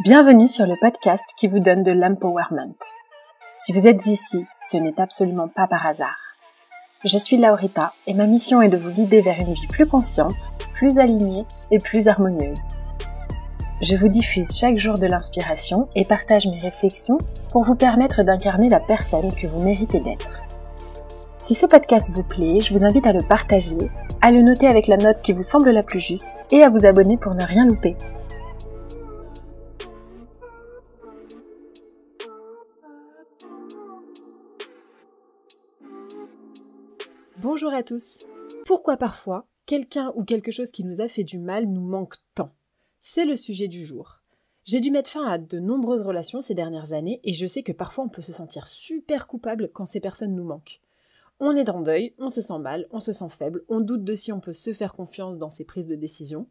Bienvenue sur le podcast qui vous donne de l'empowerment. Si vous êtes ici, ce n'est absolument pas par hasard. Je suis Laurita et ma mission est de vous guider vers une vie plus consciente, plus alignée et plus harmonieuse. Je vous diffuse chaque jour de l'inspiration et partage mes réflexions pour vous permettre d'incarner la personne que vous méritez d'être. Si ce podcast vous plaît, je vous invite à le partager, à le noter avec la note qui vous semble la plus juste et à vous abonner pour ne rien louper. Bonjour à tous. Pourquoi parfois, quelqu'un ou quelque chose qui nous a fait du mal nous manque tant ? C'est le sujet du jour. J'ai dû mettre fin à de nombreuses relations ces dernières années et je sais que parfois on peut se sentir super coupable quand ces personnes nous manquent. On est dans le deuil, on se sent mal, on se sent faible, on doute de si on peut se faire confiance dans ses prises de décision.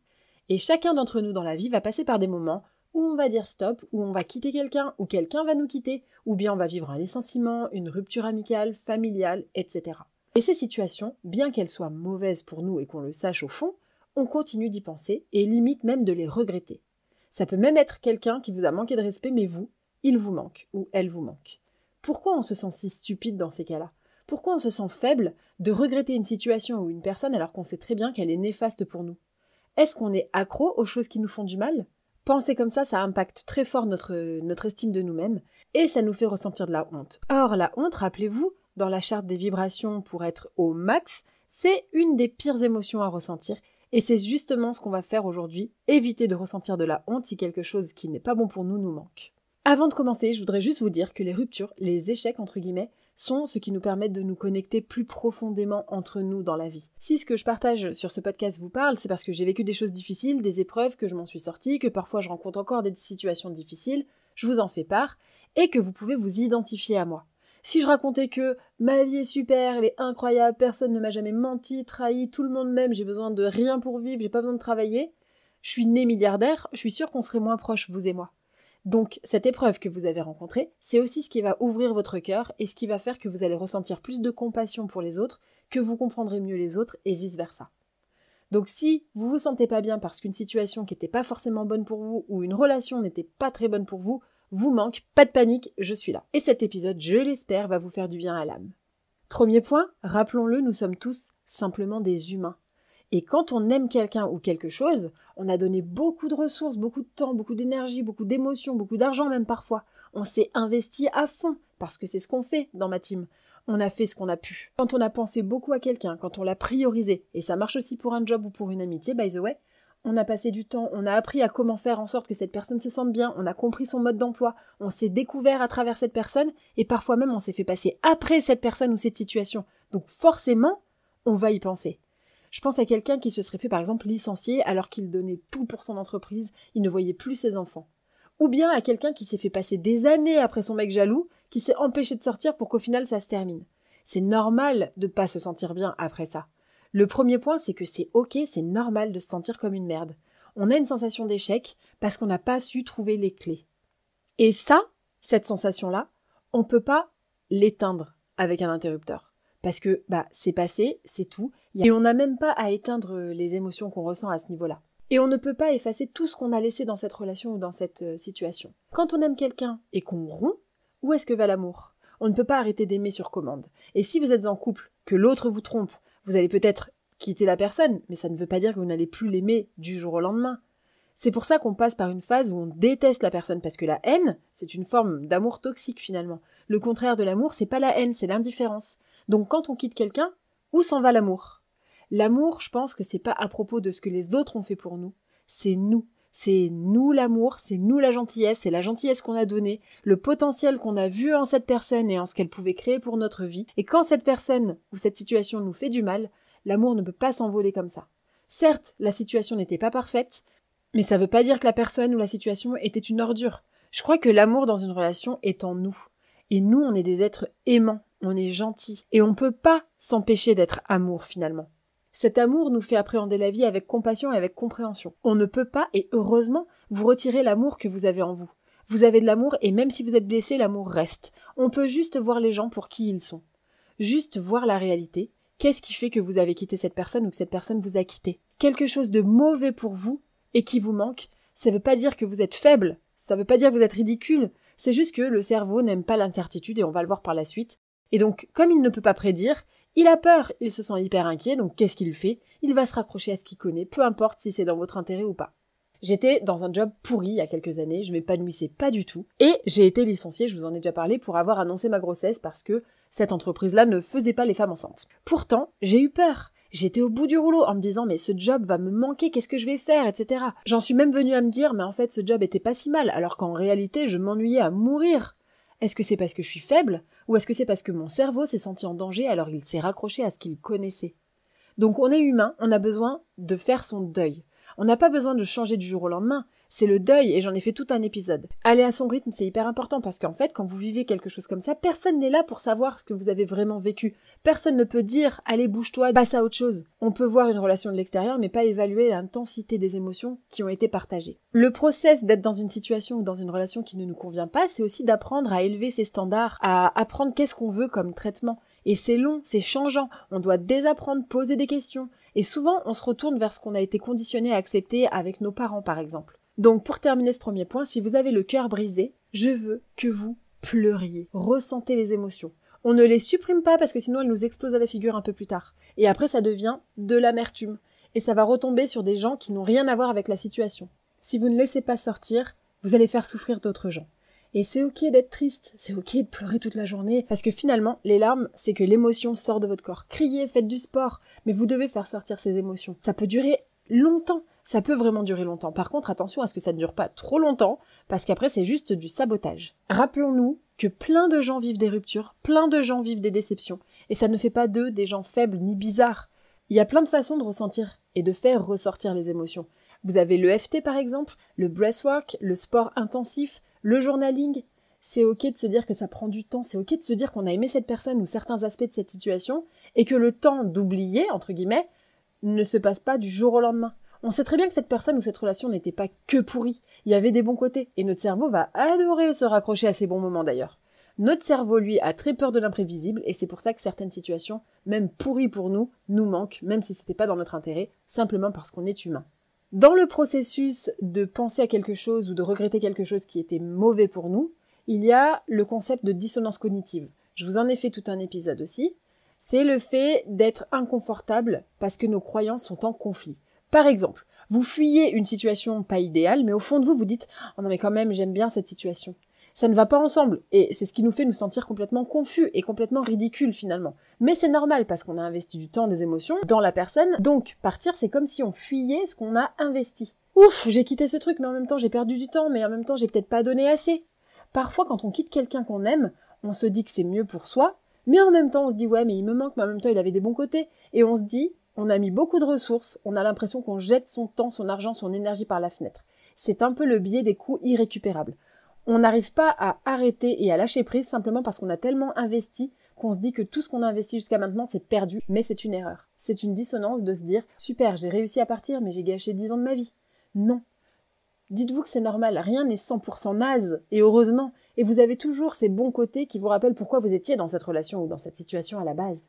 Et chacun d'entre nous dans la vie va passer par des moments où on va dire stop, où on va quitter quelqu'un, où quelqu'un va nous quitter, ou bien on va vivre un licenciement, une rupture amicale, familiale, etc. Et ces situations, bien qu'elles soient mauvaises pour nous et qu'on le sache au fond, on continue d'y penser et limite même de les regretter. Ça peut même être quelqu'un qui vous a manqué de respect, mais vous, il vous manque ou elle vous manque. Pourquoi on se sent si stupide dans ces cas-là ? Pourquoi on se sent faible de regretter une situation ou une personne alors qu'on sait très bien qu'elle est néfaste pour nous ? Est-ce qu'on est accro aux choses qui nous font du mal ? Penser comme ça impacte très fort notre estime de nous-mêmes et ça nous fait ressentir de la honte. Or, la honte, rappelez-vous, dans la charte des vibrations pour être au max, c'est une des pires émotions à ressentir et c'est justement ce qu'on va faire aujourd'hui, éviter de ressentir de la honte si quelque chose qui n'est pas bon pour nous nous manque. Avant de commencer, je voudrais juste vous dire que les ruptures, les échecs entre guillemets, sont ce qui nous permettent de nous connecter plus profondément entre nous dans la vie. Si ce que je partage sur ce podcast vous parle, c'est parce que j'ai vécu des choses difficiles, des épreuves, que je m'en suis sortie, que parfois je rencontre encore des situations difficiles, je vous en fais part, et que vous pouvez vous identifier à moi. Si je racontais que ma vie est super, elle est incroyable, personne ne m'a jamais menti, trahi, tout le monde m'aime, j'ai besoin de rien pour vivre, j'ai pas besoin de travailler, je suis née milliardaire, je suis sûre qu'on serait moins proches, vous et moi. Donc, cette épreuve que vous avez rencontrée, c'est aussi ce qui va ouvrir votre cœur et ce qui va faire que vous allez ressentir plus de compassion pour les autres, que vous comprendrez mieux les autres et vice-versa. Donc si vous vous sentez pas bien parce qu'une situation qui n'était pas forcément bonne pour vous ou une relation n'était pas très bonne pour vous manque, pas de panique, je suis là. Et cet épisode, je l'espère, va vous faire du bien à l'âme. Premier point, rappelons-le, nous sommes tous simplement des humains. Et quand on aime quelqu'un ou quelque chose, on a donné beaucoup de ressources, beaucoup de temps, beaucoup d'énergie, beaucoup d'émotions, beaucoup d'argent même parfois. On s'est investi à fond, parce que c'est ce qu'on fait dans ma team. On a fait ce qu'on a pu. Quand on a pensé beaucoup à quelqu'un, quand on l'a priorisé, et ça marche aussi pour un job ou pour une amitié, by the way, on a passé du temps, on a appris à comment faire en sorte que cette personne se sente bien, on a compris son mode d'emploi, on s'est découvert à travers cette personne, et parfois même on s'est fait passer après cette personne ou cette situation. Donc forcément, on va y penser. Je pense à quelqu'un qui se serait fait par exemple licencier alors qu'il donnait tout pour son entreprise, il ne voyait plus ses enfants. Ou bien à quelqu'un qui s'est fait passer des années après son mec jaloux, qui s'est empêché de sortir pour qu'au final ça se termine. C'est normal de pas se sentir bien après ça. Le premier point, c'est que c'est ok, c'est normal de se sentir comme une merde. On a une sensation d'échec parce qu'on n'a pas su trouver les clés. Et ça, cette sensation-là, on peut pas l'éteindre avec un interrupteur. Parce que c'est passé, c'est tout, et on n'a même pas à éteindre les émotions qu'on ressent à ce niveau-là. Et on ne peut pas effacer tout ce qu'on a laissé dans cette relation ou dans cette situation. Quand on aime quelqu'un et qu'on rompt, où est-ce que va l'amour ? On ne peut pas arrêter d'aimer sur commande. Et si vous êtes en couple, que l'autre vous trompe, vous allez peut-être quitter la personne, mais ça ne veut pas dire que vous n'allez plus l'aimer du jour au lendemain. C'est pour ça qu'on passe par une phase où on déteste la personne, parce que la haine, c'est une forme d'amour toxique finalement. Le contraire de l'amour, c'est pas la haine, c'est l'indifférence. Donc quand on quitte quelqu'un, où s'en va l'amour ? L'amour, je pense que c'est pas à propos de ce que les autres ont fait pour nous, c'est nous. C'est nous l'amour, c'est nous la gentillesse, c'est la gentillesse qu'on a donnée, le potentiel qu'on a vu en cette personne et en ce qu'elle pouvait créer pour notre vie. Et quand cette personne ou cette situation nous fait du mal, l'amour ne peut pas s'envoler comme ça. Certes, la situation n'était pas parfaite, mais ça veut pas dire que la personne ou la situation était une ordure. Je crois que l'amour dans une relation est en nous. Et nous, on est des êtres aimants, on est gentils. Et on peut pas s'empêcher d'être amour finalement. Cet amour nous fait appréhender la vie avec compassion et avec compréhension. On ne peut pas, et heureusement, vous retirer l'amour que vous avez en vous. Vous avez de l'amour et même si vous êtes blessé, l'amour reste. On peut juste voir les gens pour qui ils sont. Juste voir la réalité. Qu'est-ce qui fait que vous avez quitté cette personne ou que cette personne vous a quitté ? Quelque chose de mauvais pour vous et qui vous manque, ça veut pas dire que vous êtes faible. Ça veut pas dire que vous êtes ridicule, c'est juste que le cerveau n'aime pas l'incertitude et on va le voir par la suite. Et donc, comme il ne peut pas prédire, il a peur, il se sent hyper inquiet, donc qu'est-ce qu'il fait? Il va se raccrocher à ce qu'il connaît, peu importe si c'est dans votre intérêt ou pas. J'étais dans un job pourri il y a quelques années, je m'épanouissais pas du tout, et j'ai été licenciée, je vous en ai déjà parlé, pour avoir annoncé ma grossesse parce que cette entreprise-là ne faisait pas les femmes enceintes. Pourtant, j'ai eu peur. J'étais au bout du rouleau en me disant mais ce job va me manquer, qu'est-ce que je vais faire, etc. J'en suis même venue à me dire mais en fait ce job était pas si mal, alors qu'en réalité je m'ennuyais à mourir. Est-ce que c'est parce que je suis faible, ou est-ce que c'est parce que mon cerveau s'est senti en danger alors il s'est raccroché à ce qu'il connaissait? Donc on est humain, on a besoin de faire son deuil. On n'a pas besoin de changer du jour au lendemain, c'est le deuil et j'en ai fait tout un épisode. Aller à son rythme, c'est hyper important parce qu'en fait, quand vous vivez quelque chose comme ça, personne n'est là pour savoir ce que vous avez vraiment vécu. Personne ne peut dire « allez, bouge-toi, passe à autre chose ». On peut voir une relation de l'extérieur mais pas évaluer l'intensité des émotions qui ont été partagées. Le process d'être dans une situation ou dans une relation qui ne nous convient pas, c'est aussi d'apprendre à élever ses standards, à apprendre qu'est-ce qu'on veut comme traitement. Et c'est long, c'est changeant, on doit désapprendre, poser des questions. Et souvent, on se retourne vers ce qu'on a été conditionné à accepter avec nos parents, par exemple. Donc, pour terminer ce premier point, si vous avez le cœur brisé, je veux que vous pleuriez, ressentez les émotions. On ne les supprime pas parce que sinon elles nous explosent à la figure un peu plus tard. Et après, ça devient de l'amertume. Et ça va retomber sur des gens qui n'ont rien à voir avec la situation. Si vous ne laissez pas sortir, vous allez faire souffrir d'autres gens. Et c'est ok d'être triste, c'est ok de pleurer toute la journée, parce que finalement, les larmes, c'est que l'émotion sort de votre corps. Criez, faites du sport, mais vous devez faire sortir ces émotions. Ça peut durer longtemps, ça peut vraiment durer longtemps. Par contre, attention à ce que ça ne dure pas trop longtemps, parce qu'après c'est juste du sabotage. Rappelons-nous que plein de gens vivent des ruptures, plein de gens vivent des déceptions, et ça ne fait pas d'eux des gens faibles ni bizarres. Il y a plein de façons de ressentir et de faire ressortir les émotions. Vous avez le l'EFT par exemple, le breathwork, le sport intensif, le journaling. C'est ok de se dire que ça prend du temps, c'est ok de se dire qu'on a aimé cette personne ou certains aspects de cette situation, et que le temps d'oublier, entre guillemets, ne se passe pas du jour au lendemain. On sait très bien que cette personne ou cette relation n'était pas que pourrie, il y avait des bons côtés, et notre cerveau va adorer se raccrocher à ces bons moments d'ailleurs. Notre cerveau, lui, a très peur de l'imprévisible, et c'est pour ça que certaines situations, même pourries pour nous, nous manquent, même si c'était pas dans notre intérêt, simplement parce qu'on est humain. Dans le processus de penser à quelque chose ou de regretter quelque chose qui était mauvais pour nous, il y a le concept de dissonance cognitive. Je vous en ai fait tout un épisode aussi. C'est le fait d'être inconfortable parce que nos croyances sont en conflit. Par exemple, vous fuyez une situation pas idéale, mais au fond de vous, vous dites « Oh non mais quand même, j'aime bien cette situation ». Ça ne va pas ensemble, et c'est ce qui nous fait nous sentir complètement confus et complètement ridicules finalement. Mais c'est normal, parce qu'on a investi du temps, des émotions dans la personne, donc partir c'est comme si on fuyait ce qu'on a investi. Ouf, j'ai quitté ce truc, mais en même temps j'ai perdu du temps, mais en même temps j'ai peut-être pas donné assez. Parfois quand on quitte quelqu'un qu'on aime, on se dit que c'est mieux pour soi, mais en même temps on se dit ouais mais il me manque, mais en même temps il avait des bons côtés, et on se dit, on a mis beaucoup de ressources, on a l'impression qu'on jette son temps, son argent, son énergie par la fenêtre. C'est un peu le biais des coûts irrécupérables. On n'arrive pas à arrêter et à lâcher prise simplement parce qu'on a tellement investi qu'on se dit que tout ce qu'on a investi jusqu'à maintenant c'est perdu, mais c'est une erreur. C'est une dissonance de se dire « Super, j'ai réussi à partir, mais j'ai gâché 10 ans de ma vie. » Non. Dites-vous que c'est normal, rien n'est 100% naze, et heureusement, et vous avez toujours ces bons côtés qui vous rappellent pourquoi vous étiez dans cette relation ou dans cette situation à la base.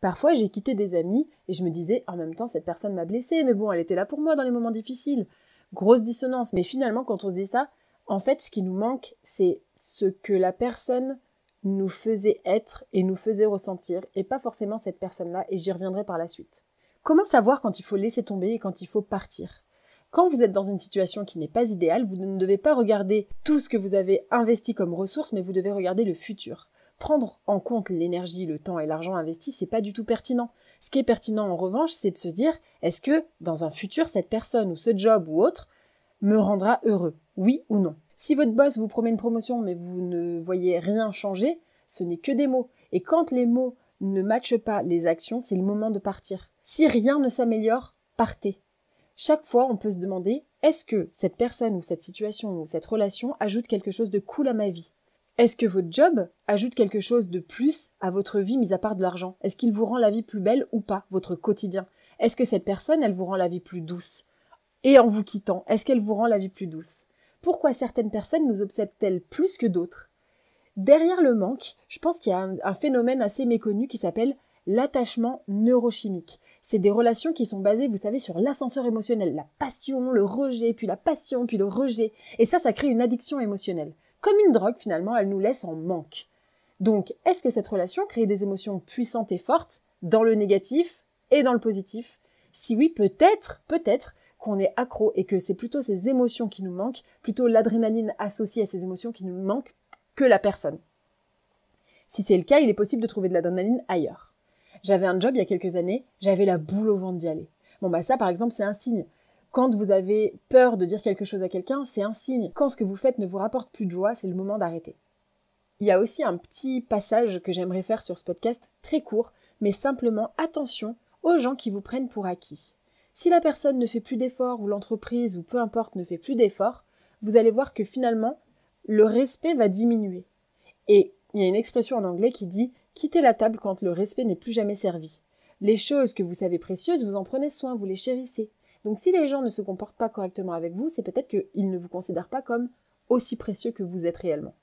Parfois, j'ai quitté des amis et je me disais « En même temps, cette personne m'a blessée, mais bon, elle était là pour moi dans les moments difficiles. » Grosse dissonance, mais finalement, quand on se dit ça, en fait, ce qui nous manque, c'est ce que la personne nous faisait être et nous faisait ressentir, et pas forcément cette personne-là, et j'y reviendrai par la suite. Comment savoir quand il faut laisser tomber et quand il faut partir ? Quand vous êtes dans une situation qui n'est pas idéale, vous ne devez pas regarder tout ce que vous avez investi comme ressources, mais vous devez regarder le futur. Prendre en compte l'énergie, le temps et l'argent investis, c'est pas du tout pertinent. Ce qui est pertinent en revanche, c'est de se dire, est-ce que, dans un futur, cette personne ou ce job ou autre me rendra heureux, oui ou non. Si votre boss vous promet une promotion mais vous ne voyez rien changer, ce n'est que des mots. Et quand les mots ne matchent pas les actions, c'est le moment de partir. Si rien ne s'améliore, partez. Chaque fois, on peut se demander, est-ce que cette personne ou cette situation ou cette relation ajoute quelque chose de cool à ma vie ? Est-ce que votre job ajoute quelque chose de plus à votre vie mis à part de l'argent ? Est-ce qu'il vous rend la vie plus belle ou pas, votre quotidien ? Est-ce que cette personne, elle vous rend la vie plus douce ? Et en vous quittant, est-ce qu'elle vous rend la vie plus douce ? Pourquoi certaines personnes nous obsèdent-elles plus que d'autres ? Derrière le manque, je pense qu'il y a un phénomène assez méconnu qui s'appelle l'attachement neurochimique. c'est des relations qui sont basées, vous savez, sur l'ascenseur émotionnel, la passion, le rejet, puis la passion, puis le rejet. Et ça crée une addiction émotionnelle. Comme une drogue, finalement, elle nous laisse en manque. Donc, est-ce que cette relation crée des émotions puissantes et fortes, dans le négatif et dans le positif? Si oui, peut-être qu'on est accro et que c'est plutôt ces émotions qui nous manquent, plutôt l'adrénaline associée à ces émotions qui nous manquent que la personne. Si c'est le cas, il est possible de trouver de l'adrénaline ailleurs. J'avais un job il y a quelques années, j'avais la boule au ventre d'y aller. Bon ça par exemple c'est un signe. Quand vous avez peur de dire quelque chose à quelqu'un, c'est un signe. Quand ce que vous faites ne vous rapporte plus de joie, c'est le moment d'arrêter. Il y a aussi un petit passage que j'aimerais faire sur ce podcast, très court, mais simplement attention aux gens qui vous prennent pour acquis. Si la personne ne fait plus d'efforts ou l'entreprise ou peu importe ne fait plus d'efforts, vous allez voir que finalement, le respect va diminuer. Et il y a une expression en anglais qui dit « quittez la table quand le respect n'est plus jamais servi ». Les choses que vous savez précieuses, vous en prenez soin, vous les chérissez. Donc si les gens ne se comportent pas correctement avec vous, c'est peut-être qu'ils ne vous considèrent pas comme aussi précieux que vous êtes réellement.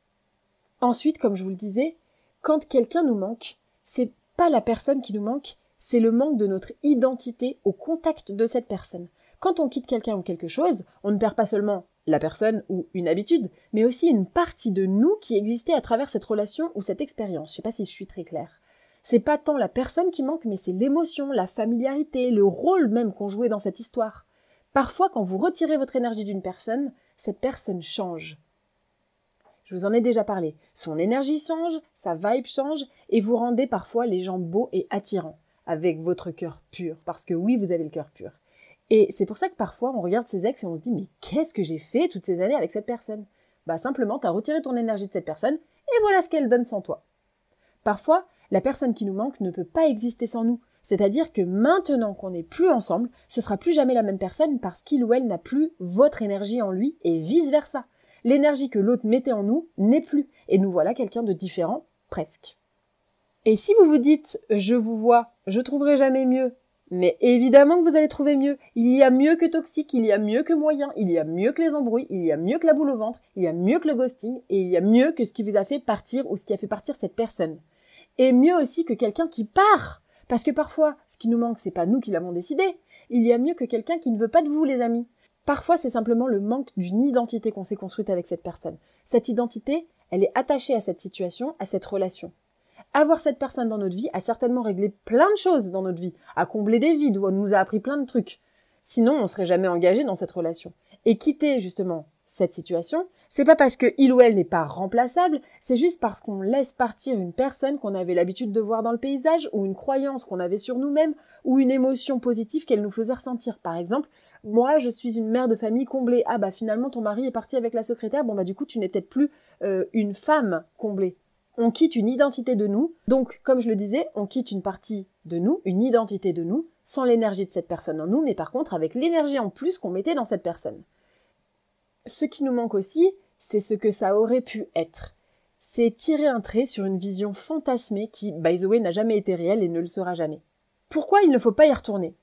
Ensuite, comme je vous le disais, quand quelqu'un nous manque, c'est pas la personne qui nous manque, c'est le manque de notre identité au contact de cette personne. Quand on quitte quelqu'un ou quelque chose, on ne perd pas seulement la personne ou une habitude, mais aussi une partie de nous qui existait à travers cette relation ou cette expérience. Je sais pas si je suis très claire. C'est pas tant la personne qui manque, mais c'est l'émotion, la familiarité, le rôle même qu'on jouait dans cette histoire. Parfois, quand vous retirez votre énergie d'une personne, cette personne change. Je vous en ai déjà parlé. Son énergie change, sa vibe change, et vous rendez parfois les gens beaux et attirants, avec votre cœur pur, parce que oui, vous avez le cœur pur. Et c'est pour ça que parfois, on regarde ses ex et on se dit « Mais qu'est-ce que j'ai fait toutes ces années avec cette personne ?» Simplement, t'as retiré ton énergie de cette personne, et voilà ce qu'elle donne sans toi. Parfois, la personne qui nous manque ne peut pas exister sans nous. C'est-à-dire que maintenant qu'on n'est plus ensemble, ce sera plus jamais la même personne parce qu'il ou elle n'a plus votre énergie en lui et vice-versa. L'énergie que l'autre mettait en nous n'est plus, et nous voilà quelqu'un de différent, presque. Et si vous vous dites « Je vous vois, je trouverai jamais mieux », mais évidemment que vous allez trouver mieux. Il y a mieux que toxique, il y a mieux que moyen, il y a mieux que les embrouilles, il y a mieux que la boule au ventre, il y a mieux que le ghosting, et il y a mieux que ce qui vous a fait partir ou ce qui a fait partir cette personne. Et mieux aussi que quelqu'un qui part. Parce que parfois, ce qui nous manque, c'est pas nous qui l'avons décidé. Il y a mieux que quelqu'un qui ne veut pas de vous, les amis. Parfois, c'est simplement le manque d'une identité qu'on s'est construite avec cette personne. Cette identité, elle est attachée à cette situation, à cette relation. Avoir cette personne dans notre vie a certainement réglé plein de choses dans notre vie, a comblé des vides ou nous a appris plein de trucs. Sinon, on serait jamais engagé dans cette relation. Et quitter, justement, cette situation, c'est pas parce que il ou elle n'est pas remplaçable, c'est juste parce qu'on laisse partir une personne qu'on avait l'habitude de voir dans le paysage, ou une croyance qu'on avait sur nous-mêmes, ou une émotion positive qu'elle nous faisait ressentir. Par exemple, moi, je suis une mère de famille comblée. Ah finalement, ton mari est parti avec la secrétaire, du coup, tu n'es peut-être plus une femme comblée. On quitte une identité de nous, donc, comme je le disais, on quitte une partie de nous, une identité de nous, sans l'énergie de cette personne en nous, mais par contre avec l'énergie en plus qu'on mettait dans cette personne. Ce qui nous manque aussi, c'est ce que ça aurait pu être. C'est tirer un trait sur une vision fantasmée qui, by the way, n'a jamais été réelle et ne le sera jamais. Pourquoi il ne faut pas y retourner ?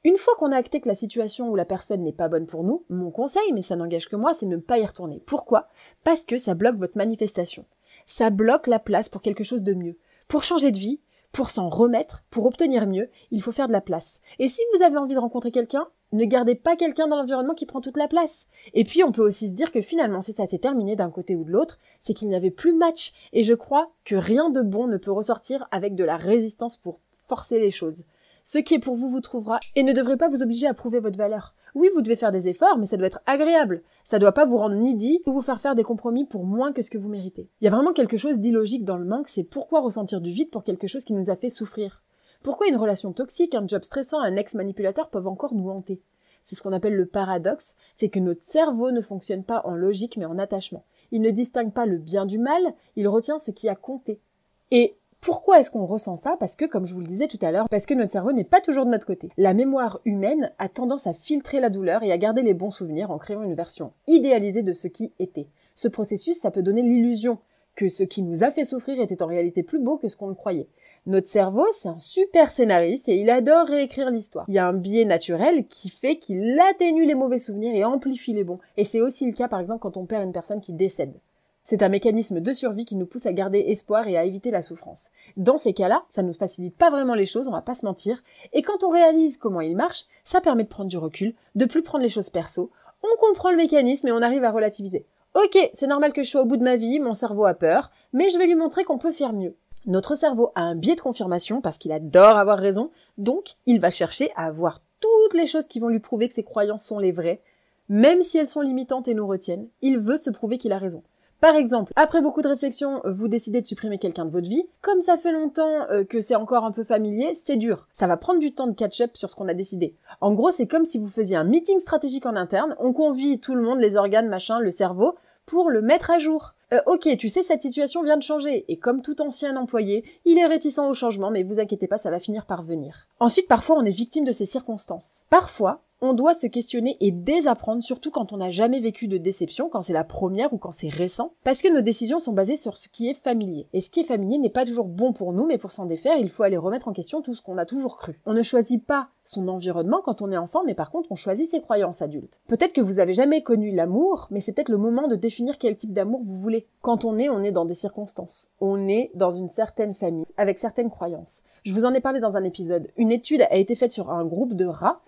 Une fois qu'on a acté que la situation ou la personne n'est pas bonne pour nous, mon conseil, mais ça n'engage que moi, c'est de ne pas y retourner. Pourquoi ? Parce que ça bloque votre manifestation. Ça bloque la place pour quelque chose de mieux. Pour changer de vie, pour s'en remettre, pour obtenir mieux, il faut faire de la place. Et si vous avez envie de rencontrer quelqu'un, ne gardez pas quelqu'un dans l'environnement qui prend toute la place. Et puis on peut aussi se dire que finalement, si ça s'est terminé d'un côté ou de l'autre, c'est qu'il n'y avait plus match. Et je crois que rien de bon ne peut ressortir avec de la résistance pour forcer les choses. Ce qui est pour vous, vous trouvera et ne devrait pas vous obliger à prouver votre valeur. Oui, vous devez faire des efforts, mais ça doit être agréable. Ça doit pas vous rendre needy ou vous faire des compromis pour moins que ce que vous méritez. Il y a vraiment quelque chose d'illogique dans le manque, c'est pourquoi ressentir du vide pour quelque chose qui nous a fait souffrir. Pourquoi une relation toxique, un job stressant, un ex-manipulateur peuvent encore nous hanter ? C'est ce qu'on appelle le paradoxe, c'est que notre cerveau ne fonctionne pas en logique mais en attachement. Il ne distingue pas le bien du mal, il retient ce qui a compté. Et pourquoi est-ce qu'on ressent ça ? Parce que, comme je vous le disais tout à l'heure, parce que notre cerveau n'est pas toujours de notre côté. La mémoire humaine a tendance à filtrer la douleur et à garder les bons souvenirs en créant une version idéalisée de ce qui était. Ce processus, ça peut donner l'illusion que ce qui nous a fait souffrir était en réalité plus beau que ce qu'on le croyait. Notre cerveau, c'est un super scénariste et il adore réécrire l'histoire. Il y a un biais naturel qui fait qu'il atténue les mauvais souvenirs et amplifie les bons. Et c'est aussi le cas, par exemple, quand on perd une personne qui décède. C'est un mécanisme de survie qui nous pousse à garder espoir et à éviter la souffrance. Dans ces cas-là, ça ne facilite pas vraiment les choses, on va pas se mentir, et quand on réalise comment il marche, ça permet de prendre du recul, de plus prendre les choses perso, on comprend le mécanisme et on arrive à relativiser. Ok, c'est normal que je sois au bout de ma vie, mon cerveau a peur, mais je vais lui montrer qu'on peut faire mieux. Notre cerveau a un biais de confirmation parce qu'il adore avoir raison, donc il va chercher à avoir toutes les choses qui vont lui prouver que ses croyances sont les vraies, même si elles sont limitantes et nous retiennent, il veut se prouver qu'il a raison. Par exemple, après beaucoup de réflexion, vous décidez de supprimer quelqu'un de votre vie. Comme ça fait longtemps que c'est encore un peu familier, c'est dur. Ça va prendre du temps de catch-up sur ce qu'on a décidé. En gros, c'est comme si vous faisiez un meeting stratégique en interne, on convie tout le monde, les organes, machin, le cerveau, pour le mettre à jour. Ok, tu sais, cette situation vient de changer, et comme tout ancien employé, il est réticent au changement, mais vous inquiétez pas, ça va finir par venir. Ensuite, parfois, on est victime de ces circonstances. Parfois, on doit se questionner et désapprendre, surtout quand on n'a jamais vécu de déception, quand c'est la première ou quand c'est récent, parce que nos décisions sont basées sur ce qui est familier. Et ce qui est familier n'est pas toujours bon pour nous, mais pour s'en défaire, il faut aller remettre en question tout ce qu'on a toujours cru. On ne choisit pas son environnement quand on est enfant, mais par contre, on choisit ses croyances adultes. Peut-être que vous avez jamais connu l'amour, mais c'est peut-être le moment de définir quel type d'amour vous voulez. Quand on est dans des circonstances. On est dans une certaine famille, avec certaines croyances. Je vous en ai parlé dans un épisode. Une étude a été faite sur un groupe de rats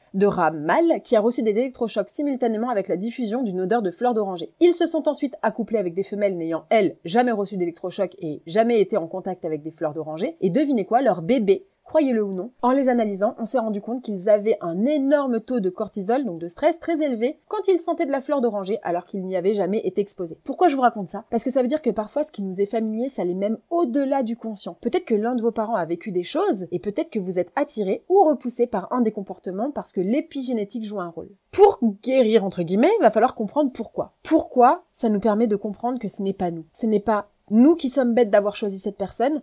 mâles, qui a reçu des électrochocs simultanément avec la diffusion d'une odeur de fleurs d'oranger. Ils se sont ensuite accouplés avec des femelles n'ayant, elles, jamais reçu d'électrochoc et jamais été en contact avec des fleurs d'oranger. Et devinez quoi, leur bébé, croyez-le ou non, en les analysant, on s'est rendu compte qu'ils avaient un énorme taux de cortisol, donc de stress, très élevé, quand ils sentaient de la fleur d'oranger, alors qu'ils n'y avaient jamais été exposés. Pourquoi je vous raconte ça? Parce que ça veut dire que parfois, ce qui nous est familier, ça l'est même au-delà du conscient. Peut-être que l'un de vos parents a vécu des choses, et peut-être que vous êtes attiré ou repoussé par un des comportements parce que l'épigénétique joue un rôle. Pour guérir, entre guillemets, il va falloir comprendre pourquoi. Pourquoi, ça nous permet de comprendre que ce n'est pas nous. Ce n'est pas nous qui sommes bêtes d'avoir choisi cette personne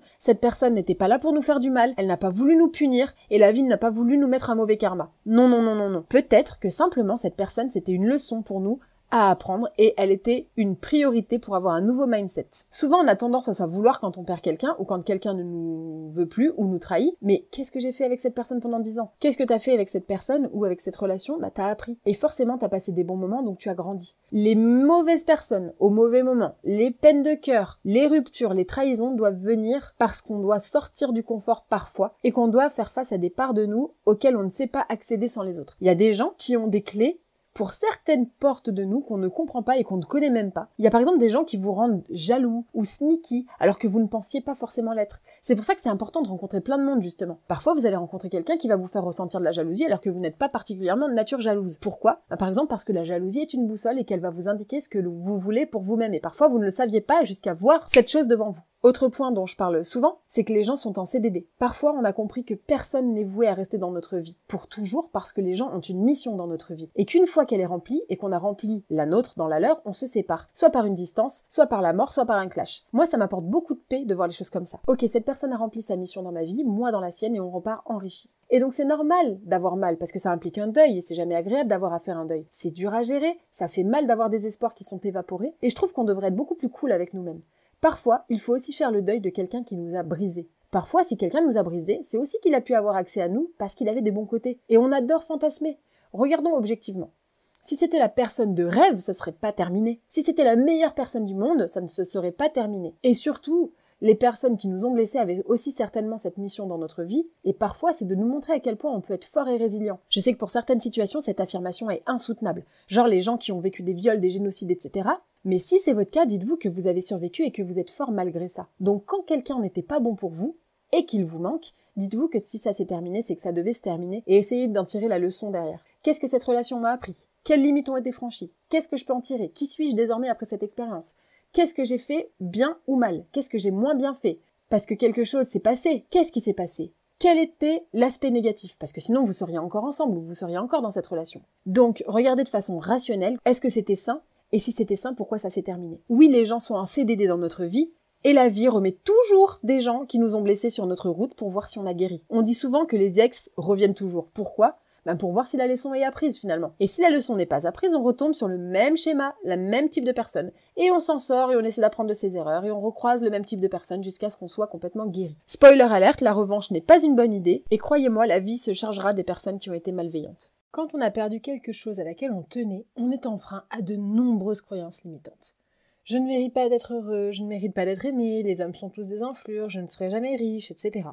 n'était pas là pour nous faire du mal, elle n'a pas voulu nous punir, et la vie n'a pas voulu nous mettre un mauvais karma. Non, non, non, non, non. Peut-être que simplement cette personne c'était une leçon pour nous à apprendre et elle était une priorité pour avoir un nouveau mindset. Souvent on a tendance à s'en vouloir quand on perd quelqu'un ou quand quelqu'un ne nous veut plus ou nous trahit, mais qu'est-ce que j'ai fait avec cette personne pendant 10 ans? Qu'est-ce que t'as fait avec cette personne ou avec cette relation? Bah t'as appris. Et forcément t'as passé des bons moments donc tu as grandi. Les mauvaises personnes au mauvais moment, les peines de cœur, les ruptures, les trahisons doivent venir parce qu'on doit sortir du confort parfois et qu'on doit faire face à des parts de nous auxquelles on ne sait pas accéder sans les autres. Il y a des gens qui ont des clés pour certaines portes de nous qu'on ne comprend pas et qu'on ne connaît même pas. Il y a par exemple des gens qui vous rendent jaloux ou sneaky alors que vous ne pensiez pas forcément l'être. C'est pour ça que c'est important de rencontrer plein de monde justement. Parfois vous allez rencontrer quelqu'un qui va vous faire ressentir de la jalousie alors que vous n'êtes pas particulièrement de nature jalouse. Pourquoi? Par exemple parce que la jalousie est une boussole et qu'elle va vous indiquer ce que vous voulez pour vous-même et parfois vous ne le saviez pas jusqu'à voir cette chose devant vous. Autre point dont je parle souvent, c'est que les gens sont en CDD. Parfois, on a compris que personne n'est voué à rester dans notre vie pour toujours parce que les gens ont une mission dans notre vie. Et qu'une fois qu'elle est remplie et qu'on a rempli la nôtre dans la leur, on se sépare. Soit par une distance, soit par la mort, soit par un clash. Moi, ça m'apporte beaucoup de paix de voir les choses comme ça. Ok, cette personne a rempli sa mission dans ma vie, moi dans la sienne et on repart enrichi. Et donc c'est normal d'avoir mal parce que ça implique un deuil et c'est jamais agréable d'avoir à faire un deuil. C'est dur à gérer, ça fait mal d'avoir des espoirs qui sont évaporés et je trouve qu'on devrait être beaucoup plus cool avec nous-mêmes. Parfois, il faut aussi faire le deuil de quelqu'un qui nous a brisés. Parfois, si quelqu'un nous a brisés, c'est aussi qu'il a pu avoir accès à nous parce qu'il avait des bons côtés. Et on adore fantasmer. Regardons objectivement. Si c'était la personne de rêve, ça serait pas terminé. Si c'était la meilleure personne du monde, ça ne se serait pas terminé. Et surtout, les personnes qui nous ont blessés avaient aussi certainement cette mission dans notre vie, et parfois c'est de nous montrer à quel point on peut être fort et résilient. Je sais que pour certaines situations, cette affirmation est insoutenable. Genre les gens qui ont vécu des viols, des génocides, etc. Mais si c'est votre cas, dites-vous que vous avez survécu et que vous êtes fort malgré ça. Donc quand quelqu'un n'était pas bon pour vous, et qu'il vous manque, dites-vous que si ça s'est terminé, c'est que ça devait se terminer, et essayez d'en tirer la leçon derrière. Qu'est-ce que cette relation m'a appris? Quelles limites ont été franchies? Qu'est-ce que je peux en tirer? Qui suis-je désormais après cette expérience? Qu'est-ce que j'ai fait bien ou mal? Qu'est-ce que j'ai moins bien fait? Parce que quelque chose s'est passé. Qu'est-ce qui s'est passé? Quel était l'aspect négatif? Parce que sinon vous seriez encore ensemble ou vous seriez encore dans cette relation. Donc, regardez de façon rationnelle, est-ce que c'était sain? Et si c'était sain, pourquoi ça s'est terminé? Oui, les gens sont un CDD dans notre vie, et la vie remet toujours des gens qui nous ont blessés sur notre route pour voir si on a guéri. On dit souvent que les ex reviennent toujours. Pourquoi? Pour voir si la leçon est apprise finalement. Et si la leçon n'est pas apprise, on retombe sur le même schéma, le même type de personne. Et on s'en sort et on essaie d'apprendre de ses erreurs et on recroise le même type de personne jusqu'à ce qu'on soit complètement guéri. Spoiler alerte, la revanche n'est pas une bonne idée et croyez-moi, la vie se chargera des personnes qui ont été malveillantes. Quand on a perdu quelque chose à laquelle on tenait, on est emprunt à de nombreuses croyances limitantes. Je ne mérite pas d'être heureux, je ne mérite pas d'être aimé, les hommes sont tous des enflures, je ne serai jamais riche, etc.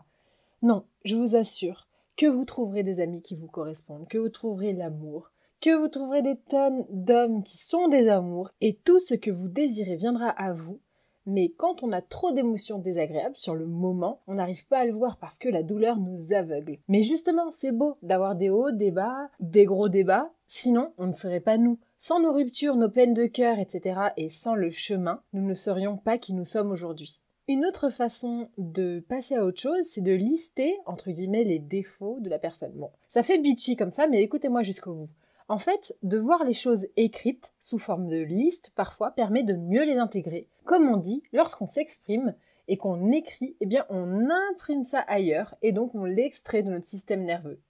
Non, je vous assure que vous trouverez des amis qui vous correspondent, que vous trouverez l'amour, que vous trouverez des tonnes d'hommes qui sont des amours, et tout ce que vous désirez viendra à vous. Mais quand on a trop d'émotions désagréables sur le moment, on n'arrive pas à le voir parce que la douleur nous aveugle. Mais justement, c'est beau d'avoir des hauts, des bas, des gros débats, sinon on ne serait pas nous. Sans nos ruptures, nos peines de cœur, etc. et sans le chemin, nous ne serions pas qui nous sommes aujourd'hui. Une autre façon de passer à autre chose, c'est de lister, entre guillemets, les défauts de la personne. Bon, ça fait bitchy comme ça, mais écoutez-moi jusqu'au bout. En fait, de voir les choses écrites, sous forme de liste, parfois, permet de mieux les intégrer. Comme on dit, lorsqu'on s'exprime et qu'on écrit, eh bien, on imprime ça ailleurs, et donc on l'extrait de notre système nerveux.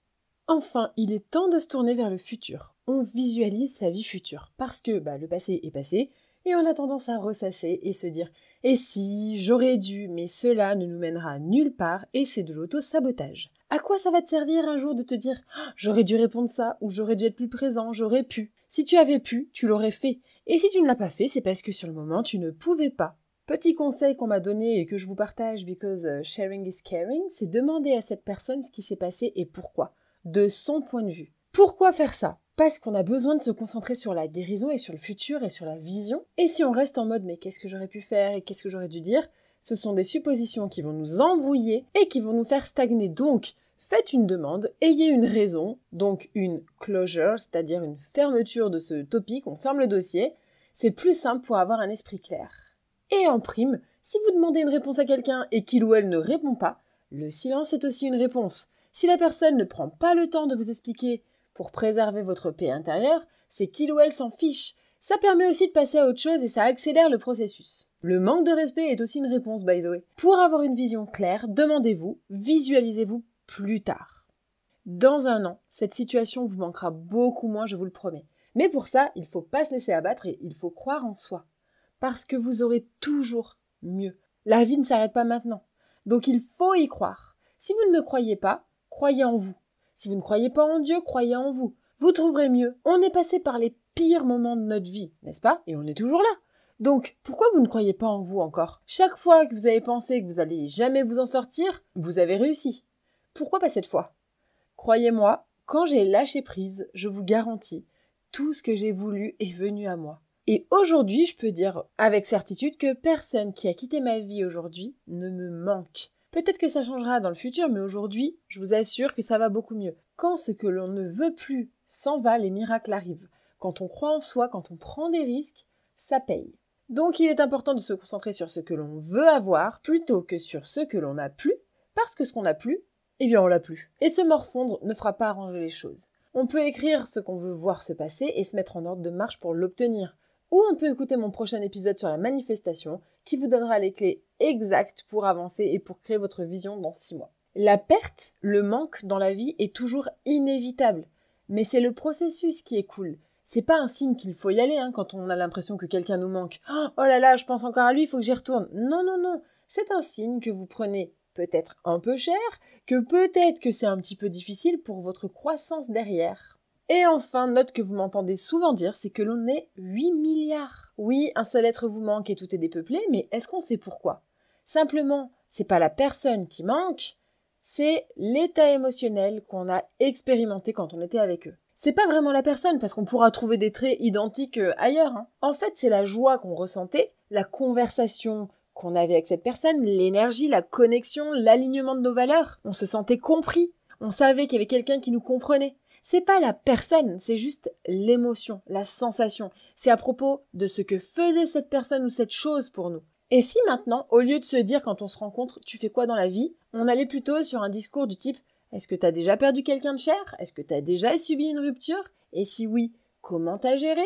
Enfin, il est temps de se tourner vers le futur. On visualise sa vie future, parce que le passé est passé, et on a tendance à ressasser et se dire « Et si, j'aurais dû, mais cela ne nous mènera nulle part, et c'est de l'auto-sabotage. » À quoi ça va te servir un jour de te dire « J'aurais dû répondre ça, ou j'aurais dû être plus présent, j'aurais pu. » Si tu avais pu, tu l'aurais fait. Et si tu ne l'as pas fait, c'est parce que sur le moment, tu ne pouvais pas. Petit conseil qu'on m'a donné et que je vous partage, because sharing is caring, c'est demander à cette personne ce qui s'est passé et pourquoi, de son point de vue. Pourquoi faire ça ? Parce qu'on a besoin de se concentrer sur la guérison et sur le futur et sur la vision. Et si on reste en mode « mais qu'est-ce que j'aurais pu faire et qu'est-ce que j'aurais dû dire ?» Ce sont des suppositions qui vont nous embrouiller et qui vont nous faire stagner. Donc, faites une demande, ayez une raison, donc une closure, c'est-à-dire une fermeture de ce topic, on ferme le dossier. C'est plus simple pour avoir un esprit clair. Et en prime, si vous demandez une réponse à quelqu'un et qu'il ou elle ne répond pas, le silence est aussi une réponse. Si la personne ne prend pas le temps de vous expliquer pour préserver votre paix intérieure, c'est qu'il ou elle s'en fiche. Ça permet aussi de passer à autre chose et ça accélère le processus. Le manque de respect est aussi une réponse, by the way. Pour avoir une vision claire, demandez-vous, visualisez-vous plus tard. Dans un an, cette situation vous manquera beaucoup moins, je vous le promets. Mais pour ça, il ne faut pas se laisser abattre et il faut croire en soi. Parce que vous aurez toujours mieux. La vie ne s'arrête pas maintenant. Donc il faut y croire. Si vous ne me croyez pas, croyez en vous. Si vous ne croyez pas en Dieu, croyez en vous. Vous trouverez mieux. On est passé par les pires moments de notre vie, n'est-ce pas ? Et on est toujours là. Donc, pourquoi vous ne croyez pas en vous encore ? Chaque fois que vous avez pensé que vous n'allez jamais vous en sortir, vous avez réussi. Pourquoi pas cette fois ? Croyez-moi, quand j'ai lâché prise, je vous garantis, tout ce que j'ai voulu est venu à moi. Et aujourd'hui, je peux dire avec certitude que personne qui a quitté ma vie aujourd'hui ne me manque. Peut-être que ça changera dans le futur, mais aujourd'hui, je vous assure que ça va beaucoup mieux. Quand ce que l'on ne veut plus s'en va, les miracles arrivent. Quand on croit en soi, quand on prend des risques, ça paye. Donc il est important de se concentrer sur ce que l'on veut avoir, plutôt que sur ce que l'on n'a plus, parce que ce qu'on n'a plus, eh bien on l'a plus. Et se morfondre ne fera pas arranger les choses. On peut écrire ce qu'on veut voir se passer et se mettre en ordre de marche pour l'obtenir. Ou on peut écouter mon prochain épisode sur la manifestation qui vous donnera les clés exactes pour avancer et pour créer votre vision dans 6 mois. La perte, le manque dans la vie est toujours inévitable. Mais c'est le processus qui est cool. C'est pas un signe qu'il faut y aller quand on a l'impression que quelqu'un nous manque. Oh là là, je pense encore à lui, il faut que j'y retourne. Non, non, non. C'est un signe que vous prenez peut-être un peu cher, que peut-être que c'est un petit peu difficile pour votre croissance derrière. Et enfin, note que vous m'entendez souvent dire, c'est que l'on est 8 milliards. Oui, un seul être vous manque et tout est dépeuplé, mais est-ce qu'on sait pourquoi ? Simplement, c'est pas la personne qui manque, c'est l'état émotionnel qu'on a expérimenté quand on était avec eux. C'est pas vraiment la personne, parce qu'on pourra trouver des traits identiques ailleurs. En fait, c'est la joie qu'on ressentait, la conversation qu'on avait avec cette personne, l'énergie, la connexion, l'alignement de nos valeurs. On se sentait compris. On savait qu'il y avait quelqu'un qui nous comprenait. C'est pas la personne, c'est juste l'émotion, la sensation. C'est à propos de ce que faisait cette personne ou cette chose pour nous. Et si maintenant, au lieu de se dire quand on se rencontre, tu fais quoi dans la vie, on allait plutôt sur un discours du type « Est-ce que t'as déjà perdu quelqu'un de cher ? Est-ce que t'as déjà subi une rupture ? Et si oui, comment t'as géré ?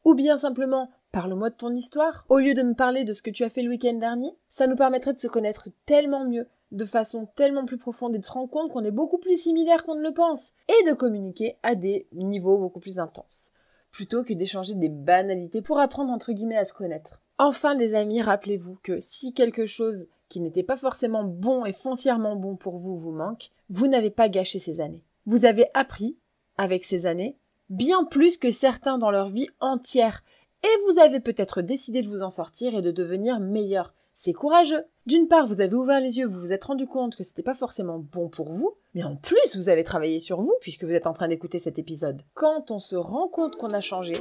Ou bien simplement « Parle-moi de ton histoire » au lieu de me parler de ce que tu as fait le week-end dernier. Ça nous permettrait de se connaître tellement mieux, de façon tellement plus profonde et de se rendre compte qu'on est beaucoup plus similaires qu'on ne le pense, et de communiquer à des niveaux beaucoup plus intenses, plutôt que d'échanger des banalités pour apprendre entre guillemets à se connaître. Enfin les amis, rappelez-vous que si quelque chose qui n'était pas forcément bon et foncièrement bon pour vous vous manque, vous n'avez pas gâché ces années. Vous avez appris, avec ces années, bien plus que certains dans leur vie entière, et vous avez peut-être décidé de vous en sortir et de devenir meilleur. C'est courageux. D'une part, vous avez ouvert les yeux, vous vous êtes rendu compte que c'était pas forcément bon pour vous, mais en plus, vous avez travaillé sur vous puisque vous êtes en train d'écouter cet épisode. Quand on se rend compte qu'on a changé,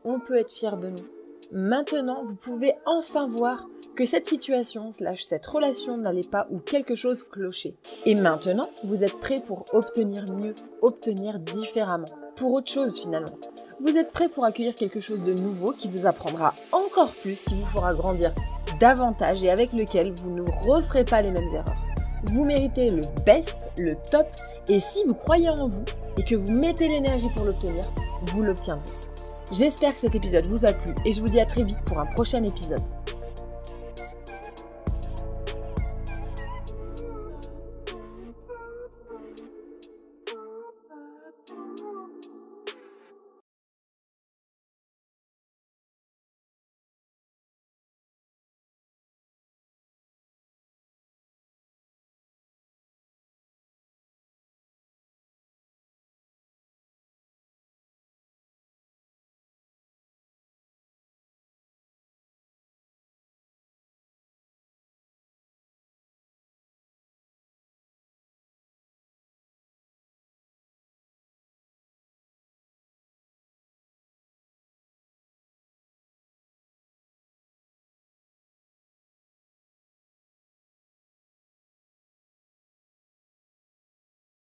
on peut être fier de nous. Maintenant, vous pouvez enfin voir que cette situation / cette relation n'allait pas ou quelque chose clochait. Et maintenant, vous êtes prêt pour obtenir mieux, obtenir différemment, pour autre chose finalement. Vous êtes prêt pour accueillir quelque chose de nouveau qui vous apprendra encore plus, qui vous fera grandir davantage et avec lequel vous ne referez pas les mêmes erreurs. Vous méritez le best, le top, et si vous croyez en vous et que vous mettez l'énergie pour l'obtenir, vous l'obtiendrez. J'espère que cet épisode vous a plu et je vous dis à très vite pour un prochain épisode.